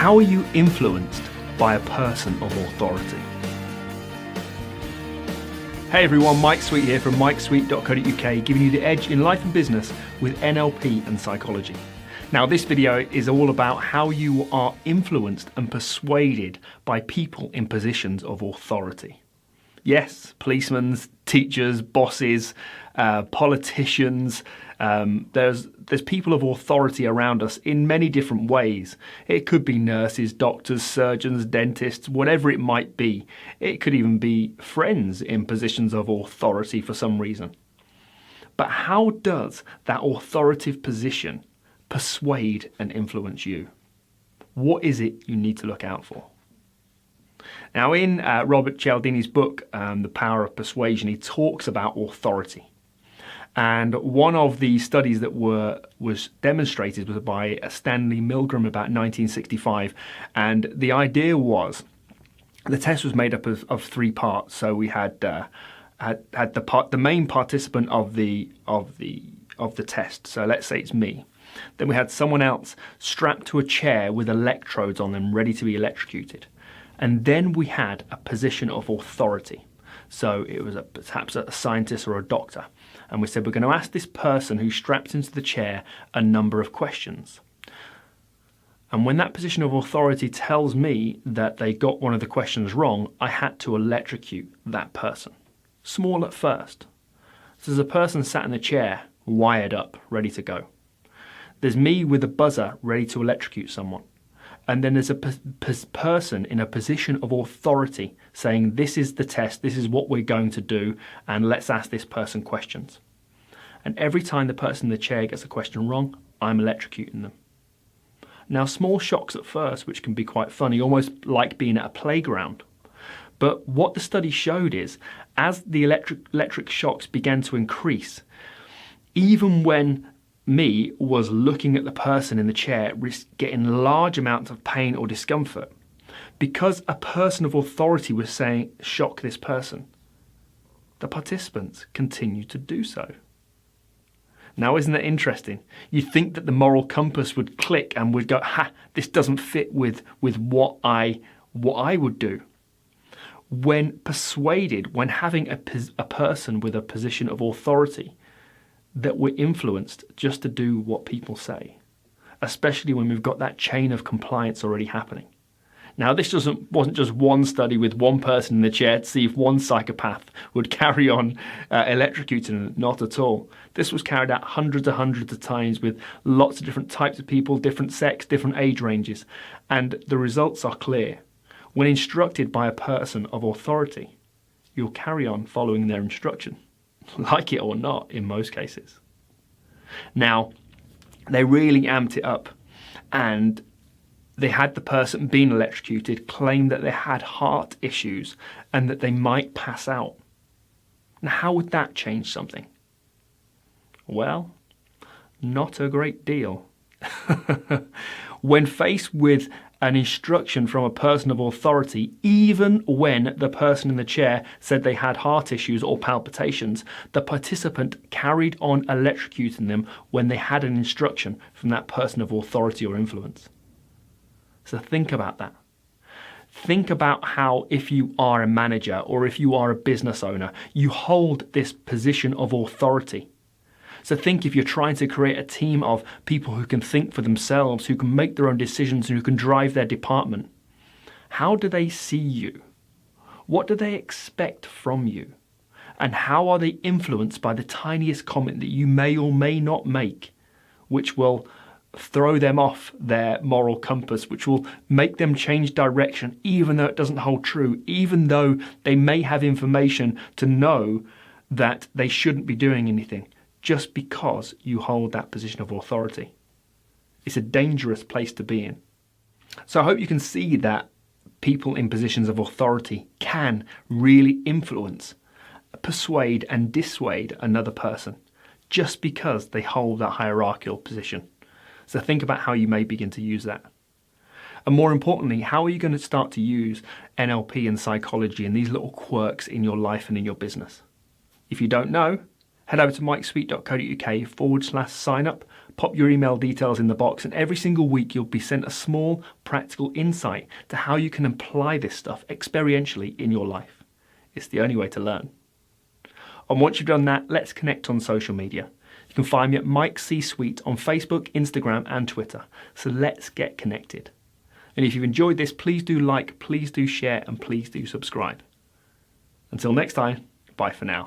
How are you influenced by a person of authority? Hey everyone, Mike Sweet here from mikesweet.co.uk, giving you the edge in life and business with NLP and psychology. Now this video is all about how you are influenced and persuaded by people in positions of authority. Yes, policemen, teachers, bosses, politicians, there's people of authority around us in many different ways. It could be nurses, doctors, surgeons, dentists, whatever it might be. It could even be friends in positions of authority for some reason. But how does that authoritative position persuade and influence you? What is it you need to look out for? Now in Robert Cialdini's book, The Power of Persuasion, he talks about authority. And one of the studies that was demonstrated was by Stanley Milgram about 1965. And the idea was, the test was made up of three parts. So we had the main participant of the test. So let's say it's me. Then we had someone else strapped to a chair with electrodes on them, ready to be electrocuted. And then we had a position of authority. So it was perhaps a scientist or a doctor. And we said, we're going to ask this person who's strapped into the chair a number of questions. And when that position of authority tells me that they got one of the questions wrong, I had to electrocute that person. Small at first. So there's a person sat in a chair, wired up, ready to go. There's me with a buzzer, ready to electrocute someone. And then there's a person in a position of authority saying, this is the test, this is what we're going to do, and let's ask this person questions. And every time the person in the chair gets a question wrong, I'm electrocuting them. Now, small shocks at first, which can be quite funny, almost like being at a playground. But what the study showed is, as the electric shocks began to increase, even when me was looking at the person in the chair getting large amounts of pain or discomfort, because a person of authority was saying, shock this person, the participants continued to do so. Now, isn't that interesting? You'd think that the moral compass would click and would go, this doesn't fit with what I would do. When persuaded, when having a person with a position of authority, that we're influenced just to do what people say, especially when we've got that chain of compliance already happening. Now, this wasn't just one study with one person in the chair to see if one psychopath would carry on electrocuting them. Not at all. This was carried out hundreds of times with lots of different types of people, different sex, different age ranges. And the results are clear. When instructed by a person of authority, you'll carry on following their instruction. Like it or not, in most cases. Now, they really amped it up, and they had the person being electrocuted claim that they had heart issues and that they might pass out. Now, how would that change something? Well, not a great deal. When faced with an instruction from a person of authority, even when the person in the chair said they had heart issues or palpitations, the participant carried on electrocuting them when they had an instruction from that person of authority or influence. So think about that. Think about how, if you are a manager or if you are a business owner, you hold this position of authority. So think if you're trying to create a team of people who can think for themselves, who can make their own decisions, and who can drive their department. How do they see you? What do they expect from you? And how are they influenced by the tiniest comment that you may or may not make, which will throw them off their moral compass, which will make them change direction, even though it doesn't hold true, even though they may have information to know that they shouldn't be doing anything, just because you hold that position of authority. It's a dangerous place to be in. So I hope you can see that people in positions of authority can really influence, persuade and dissuade another person just because they hold that hierarchical position. So think about how you may begin to use that. And more importantly, how are you going to start to use NLP and psychology and these little quirks in your life and in your business? If you don't know, head over to mikesweet.co.uk/sign up, Pop your email details in the box, and every single week you'll be sent a small practical insight to how you can apply this stuff experientially in your life. It's the only way to learn. And once you've done that, let's connect on social media. You can find me at Mike C. Sweet on Facebook, Instagram, and Twitter. So let's get connected. And if you've enjoyed this, please do like, please do share, and please do subscribe. Until next time, bye for now.